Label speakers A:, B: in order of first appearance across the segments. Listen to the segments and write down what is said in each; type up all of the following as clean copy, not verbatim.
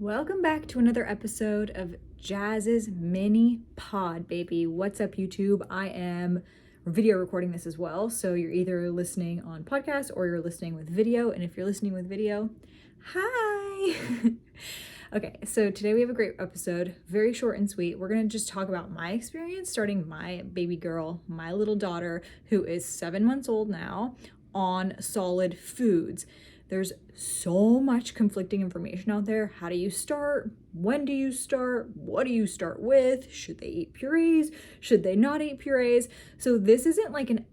A: Welcome back to another episode of Jazz's mini pod, baby. What's up, YouTube? I am video recording this as well, so you're either listening on podcast or you're listening with video. And if you're listening with video, hi. Okay, so today we have a great episode, very short and sweet. We're gonna just talk about my experience starting my baby girl, my little daughter, who is 7 months old now, on solid foods. There's so much conflicting information out there. How do you start? When do you start? What do you start with? Should they eat purees? Should they not eat purees? So this isn't like an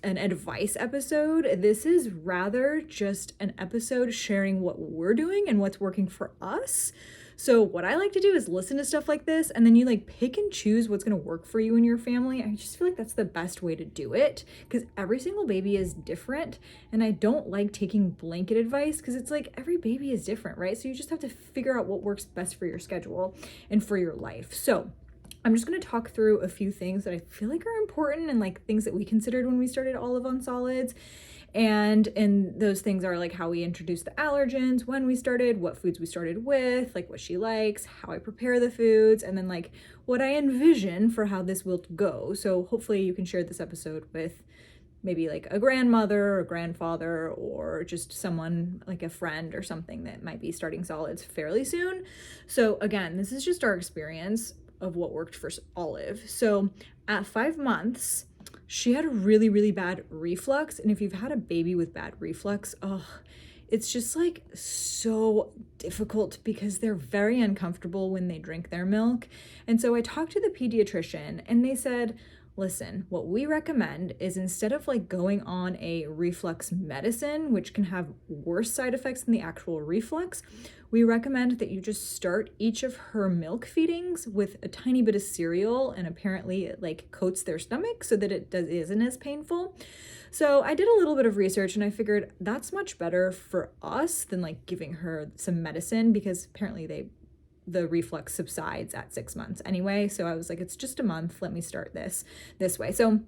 A: advice episode. This is rather just an episode sharing what we're doing and what's working for us. So what I like to do is listen to stuff like this, and then you like pick and choose what's going to work for you and your family. I just feel like that's the best way to do it because every single baby is different, and I don't like taking blanket advice because it's like every baby is different, right? So you just have to figure out what works best for your schedule and for your life. So I'm just going to talk through a few things that I feel like are important and like things that we considered when we started Olive on Solids. And those things are like how we introduced the allergens, when we started, what foods we started with, like what she likes, how I prepare the foods, and then like what I envision for how this will go. So hopefully you can share this episode with maybe like a grandmother or grandfather or just someone like a friend or something that might be starting solids fairly soon. So again, this is just our experience of what worked for Olive. So at 5 months, she had a really, really bad reflux. And if you've had a baby with bad reflux, it's just like so difficult because they're very uncomfortable when they drink their milk. And so I talked to the pediatrician and they said, listen, what we recommend is instead of like going on a reflux medicine, which can have worse side effects than the actual reflux, we recommend that you just start each of her milk feedings with a tiny bit of cereal, and apparently it like coats their stomach so that isn't as painful. So I did a little bit of research and I figured that's much better for us than like giving her some medicine because apparently the reflux subsides at 6 months anyway. So I was like, it's just a month. Let me start this way. So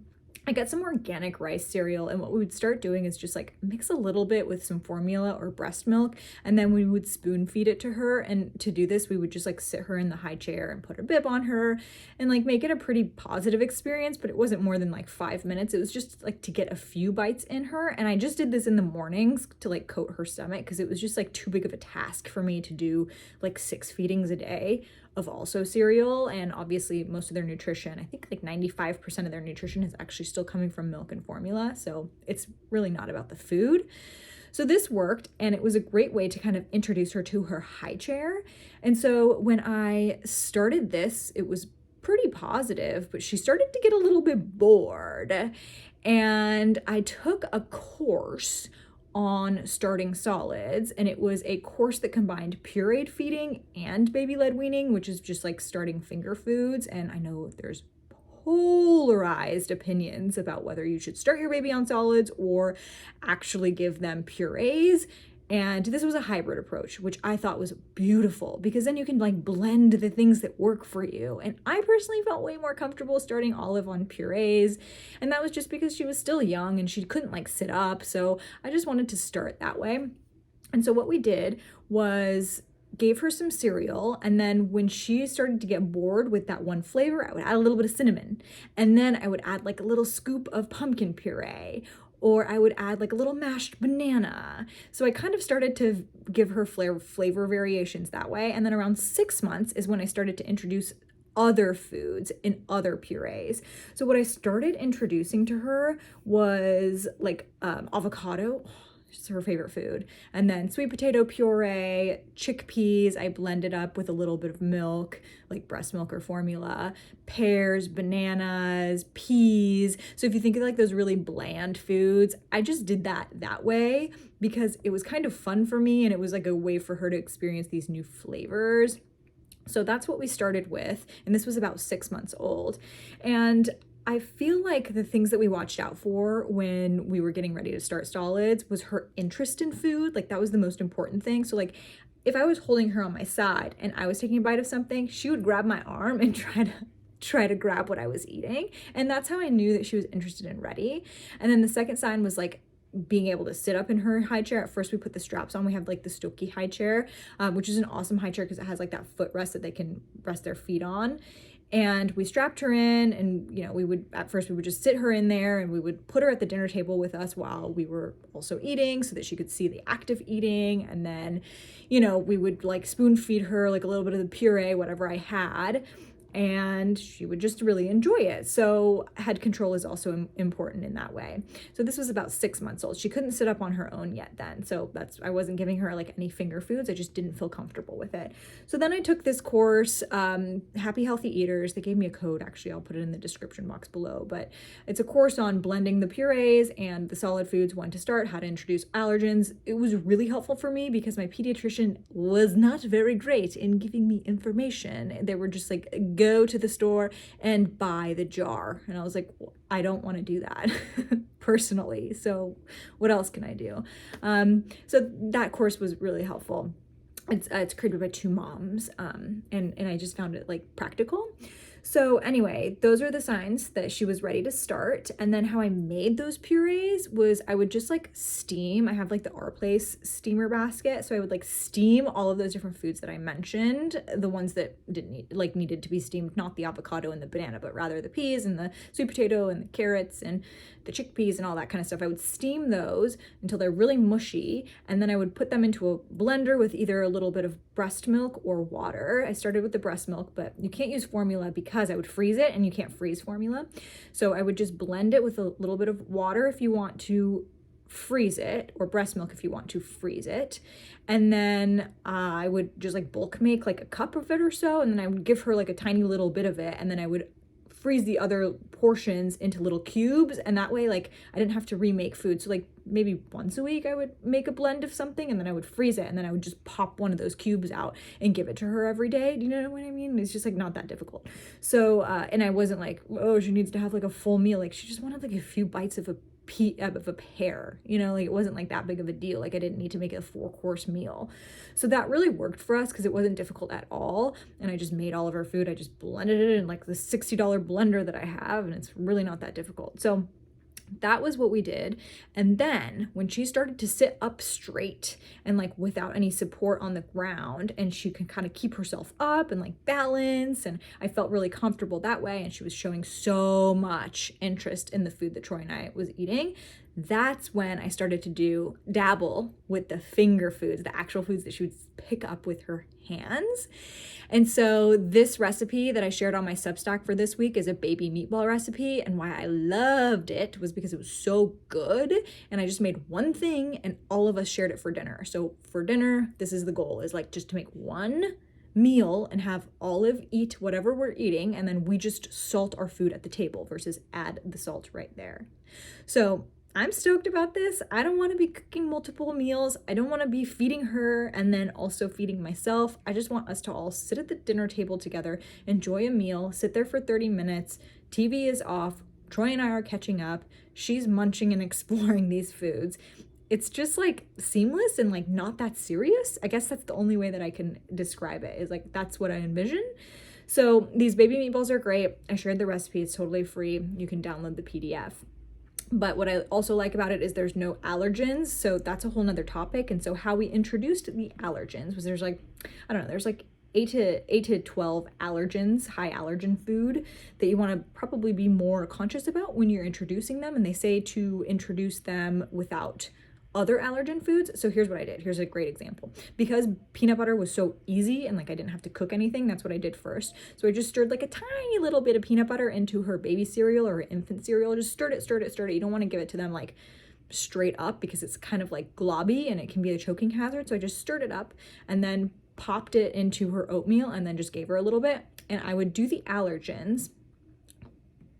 A: I got some organic rice cereal, and what we would start doing is just like mix a little bit with some formula or breast milk, and then we would spoon feed it to her. And to do this, we would just like sit her in the high chair and put a bib on her and like make it a pretty positive experience, but it wasn't more than like 5 minutes. It was just like to get a few bites in her. And I just did this in the mornings to like coat her stomach because it was just like too big of a task for me to do like 6 feedings a day of also cereal. And obviously most of their nutrition, I think like 95% of their nutrition is actually still coming from milk and formula. So it's really not about the food. So this worked, and it was a great way to kind of introduce her to her high chair. And so when I started this, it was pretty positive, but she started to get a little bit bored. And I took a course on starting solids, and it was a course that combined pureed feeding and baby-led weaning, which is just like starting finger foods. And I know there's polarized opinions about whether you should start your baby on solids or actually give them purees. And this was a hybrid approach, which I thought was beautiful because then you can like blend the things that work for you. And I personally felt way more comfortable starting Olive on purees. And that was just because she was still young and she couldn't like sit up. So I just wanted to start that way. And so what we did was gave her some cereal, and then when she started to get bored with that one flavor, I would add a little bit of cinnamon, and then I would add like a little scoop of pumpkin puree, or I would add like a little mashed banana. So I kind of started to give her flavor variations that way. And then around 6 months is when I started to introduce other foods in other purees. So what I started introducing to her was like avocado. It's her favorite food. And then sweet potato puree, chickpeas, I blended up with a little bit of milk, like breast milk or formula, pears, bananas, peas. So if you think of like those really bland foods, I just did that way because it was kind of fun for me and it was like a way for her to experience these new flavors. So that's what we started with. And this was about 6 months old. And I feel like the things that we watched out for when we were getting ready to start solids was her interest in food. Like that was the most important thing. So like if I was holding her on my side and I was taking a bite of something, she would grab my arm and try to grab what I was eating. And that's how I knew that she was interested and ready. And then the second sign was like being able to sit up in her high chair. At first we put the straps on. We have like the Stokke high chair, which is an awesome high chair because it has like that footrest that they can rest their feet on. And we strapped her in, and at first we would just sit her in there, and we would put her at the dinner table with us while we were also eating so that she could see the act of eating. And then we would like spoon feed her like a little bit of the puree, whatever I had, and she would just really enjoy it. So head control is also important in that way. So this was about 6 months old. She couldn't sit up on her own yet then. So I wasn't giving her like any finger foods. I just didn't feel comfortable with it. So then I took this course, Happy Healthy Eaters. They gave me a code, actually. I'll put it in the description box below, but it's a course on blending the purees and the solid foods, when to start, how to introduce allergens. It was really helpful for me because my pediatrician was not very great in giving me information. They were just like, go to the store and buy the jar. And I was like, well, I don't want to do that personally. So what else can I do? So that course was really helpful. It's created by two moms. And I just found it like practical. So anyway, those are the signs that she was ready to start. And then how I made those purees was I would just like steam. I have like the Our Place steamer basket. So I would like steam all of those different foods that I mentioned, the ones that needed to be steamed, not the avocado and the banana, but rather the peas and the sweet potato and the carrots and the chickpeas and all that kind of stuff. I would steam those until they're really mushy. And then I would put them into a blender with either a little bit of breast milk or water. I started with the breast milk, but you can't use formula because I would freeze it, and you can't freeze formula. So I would just blend it with a little bit of water if you want to freeze it, or breast milk if you want to freeze it. And then I would just like bulk make like a cup of it or so. And then I would give her like a tiny little bit of it. And then I would freeze the other portions into little cubes, and that way like I didn't have to remake food. So like maybe once a week I would make a blend of something, and then I would freeze it, and then I would just pop one of those cubes out and give it to her every day. Do you know what I mean? It's just like not that difficult. So and I wasn't like, oh, she needs to have like a full meal. Like she just wanted like a few bites of a pear, like it wasn't like that big of a deal. Like I didn't need to make a 4-course meal. So that really worked for us because it wasn't difficult at all. And I just made all of our food. I just blended it in like the $60 blender that I have, and it's really not that difficult. So that was what we did. And then when she started to sit up straight and like without any support on the ground, and she can kind of keep herself up and like balance, and I felt really comfortable that way, and she was showing so much interest in the food that Troy and I was eating, that's when I started to dabble with the finger foods, the actual foods that she would pick up with her hands. And so this recipe that I shared on my Substack for this week is a baby meatball recipe. And why I loved it was because it was so good. And I just made one thing, and all of us shared it for dinner. So for dinner, this is the goal, is like just to make one meal and have Olive eat whatever we're eating, and then we just salt our food at the table versus add the salt right there. So I'm stoked about this. I don't want to be cooking multiple meals. I don't want to be feeding her and then also feeding myself. I just want us to all sit at the dinner table together, enjoy a meal, sit there for 30 minutes. TV is off. Troy and I are catching up. She's munching and exploring these foods. It's just like seamless and like not that serious. I guess that's the only way that I can describe it, is like that's what I envision. So these baby meatballs are great. I shared the recipe. It's totally free. You can download the PDF. But what I also like about it is there's no allergens. So that's a whole nother topic. And so how we introduced the allergens was there's like 8 to 12 allergens, high allergen food that you want to probably be more conscious about when you're introducing them. And they say to introduce them without other allergen foods. So here's what I did. Here's a great example. Because peanut butter was so easy and like I didn't have to cook anything, that's what I did first. So I just stirred like a tiny little bit of peanut butter into her baby cereal or her infant cereal. Just stirred it. You don't want to give it to them like straight up because it's kind of like globby and it can be a choking hazard. So I just stirred it up and then popped it into her oatmeal and then just gave her a little bit. And I would do the allergens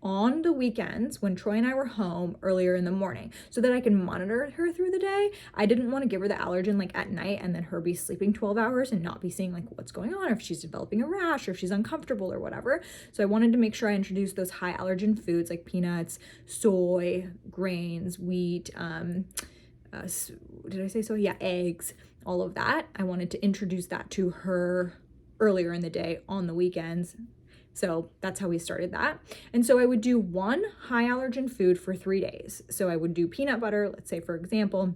A: on the weekends when Troy and I were home earlier in the morning so that I can monitor her through the day. I didn't want to give her the allergen like at night and then her be sleeping 12 hours and not be seeing like what's going on, or if she's developing a rash or if she's uncomfortable or whatever. So I wanted to make sure I introduced those high allergen foods like peanuts, soy, grains, wheat, did I say soy? Yeah, eggs, all of that. I wanted to introduce that to her earlier in the day on the weekends. So that's how we started that. And so I would do one high allergen food for 3 days. So I would do peanut butter, let's say for example,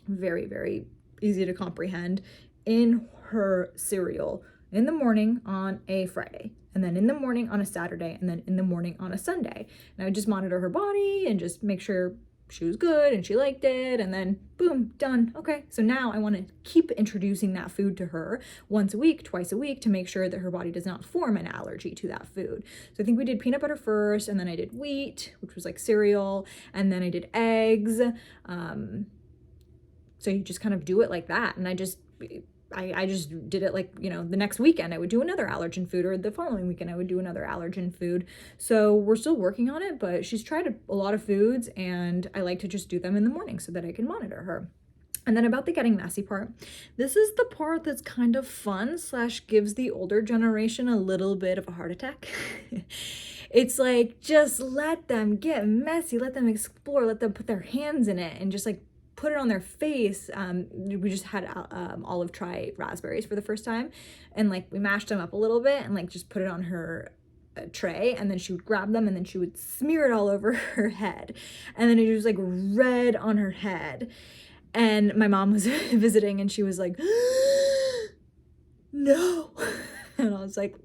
A: very, very easy to comprehend, in her cereal in the morning on a Friday, and then in the morning on a Saturday, and then in the morning on a Sunday. And I would just monitor her body and just make sure she was good and she liked it, and then boom, done. Okay, so now I want to keep introducing that food to her once a week, twice a week, to make sure that her body does not form an allergy to that food. So I think we did peanut butter first, and then I did wheat, which was like cereal, and then I did eggs. So you just kind of do it like that. And I just did it like, you know, the next weekend I would do another allergen food, or the following weekend I would do another allergen food. So we're still working on it, but she's tried a lot of foods, and I like to just do them in the morning so that I can monitor her. And then about the getting messy part, this is the part that's kind of fun / gives the older generation a little bit of a heart attack. It's like, just let them get messy, let them explore, let them put their hands in it and just like put it on their face. We just had Olive try raspberries for the first time, and like we mashed them up a little bit and like just put it on her tray, and then she would grab them and then she would smear it all over her head, and then it was like red on her head. And my mom was visiting, and she was like, no. And I was like,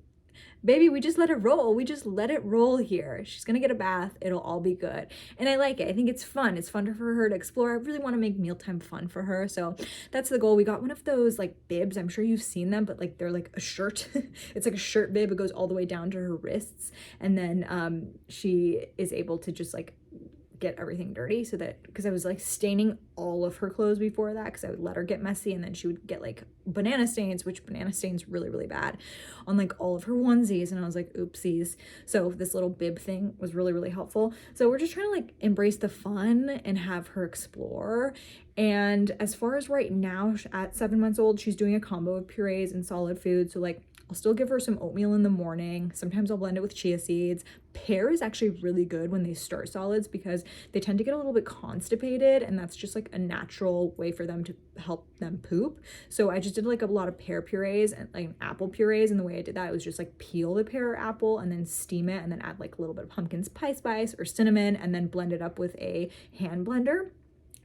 A: baby, we just let it roll. We just let it roll here. She's gonna get a bath. It'll all be good. And I like it. I think it's fun. It's fun for her to explore. I really want to make mealtime fun for her. So that's the goal. We got one of those like bibs. I'm sure you've seen them, but like they're like a shirt. It's like a shirt bib. It goes all the way down to her wrists. And then she is able to just like get everything dirty, so that, because I was like staining all of her clothes before that, because I would let her get messy, and then she would get like banana stains, which banana stains really, really bad on like all of her onesies, and I was like, oopsies. So this little bib thing was really, really helpful. So we're just trying to like embrace the fun and have her explore. And as far as right now, at 7 months old, she's doing a combo of purees and solid food. So like I'll still give her some oatmeal in the morning. Sometimes I'll blend it with chia seeds. Pear is actually really good when they start solids, because they tend to get a little bit constipated, and that's just like a natural way for them to help them poop. So I just did like a lot of pear purees and like apple purees, and the way I did that was just like peel the pear or apple and then steam it, and then add like a little bit of pumpkin spice or cinnamon, and then blend it up with a hand blender.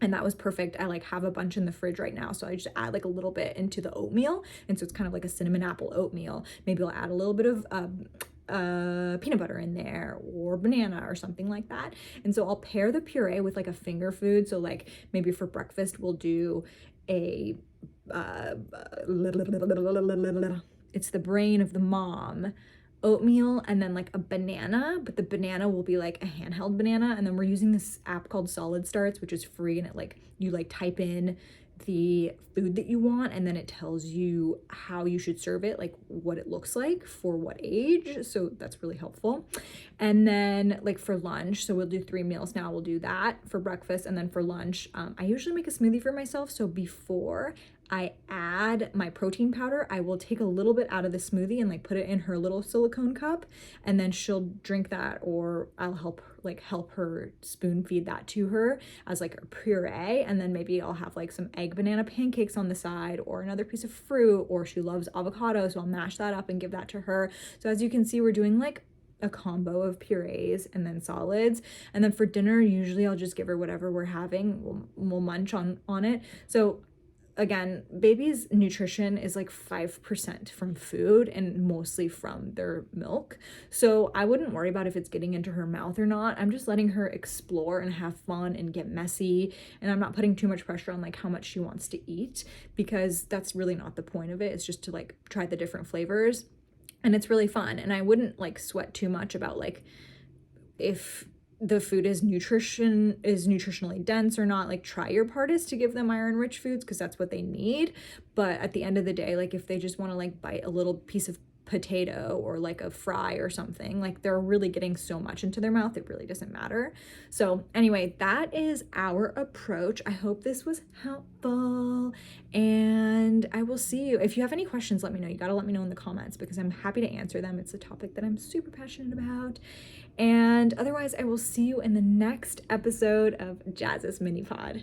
A: And that was perfect. I like have a bunch in the fridge right now, so I just add like a little bit into the oatmeal, and so it's kind of like a cinnamon apple oatmeal. Maybe I'll add a little bit of peanut butter in there, or banana or something like that. And so I'll pair the puree with like a finger food. So like maybe for breakfast we'll do a it's the brain of the mom oatmeal, and then like a banana, but the banana will be like a handheld banana. And then we're using this app called Solid Starts, which is free, and it like, you like type in the food that you want, and then it tells you how you should serve it, like what it looks like for what age. So that's really helpful. And then like for lunch, so we'll do 3 meals now. We'll do that for breakfast, and then for lunch, I usually make a smoothie for myself. So before I add my protein powder, I will take a little bit out of the smoothie and like put it in her little silicone cup, and then she'll drink that, or I'll help her spoon feed that to her as like a puree. And then maybe I'll have like some egg banana pancakes on the side, or another piece of fruit, or she loves avocado, so I'll mash that up and give that to her. So as you can see, we're doing like a combo of purees and then solids. And then for dinner, usually I'll just give her whatever we're having. We'll munch on it. So again, baby's nutrition is like 5% from food and mostly from their milk. So I wouldn't worry about if it's getting into her mouth or not. I'm just letting her explore and have fun and get messy. And I'm not putting too much pressure on like how much she wants to eat, because that's really not the point of it. It's just to like try the different flavors, and it's really fun. And I wouldn't like sweat too much about like if the food is nutritionally dense or not. Like, try your hardest to give them iron rich foods, because that's what they need. But at the end of the day, like if they just want to like bite a little piece of potato or like a fry or something, like they're really getting so much into their mouth, it really doesn't matter. So anyway, that is our approach. I hope this was helpful, and I will see you. If you have any questions, let me know. You got to let me know in the comments, because I'm happy to answer them. It's a topic that I'm super passionate about. And otherwise, I will see you in the next episode of Jazz's Mini Pod.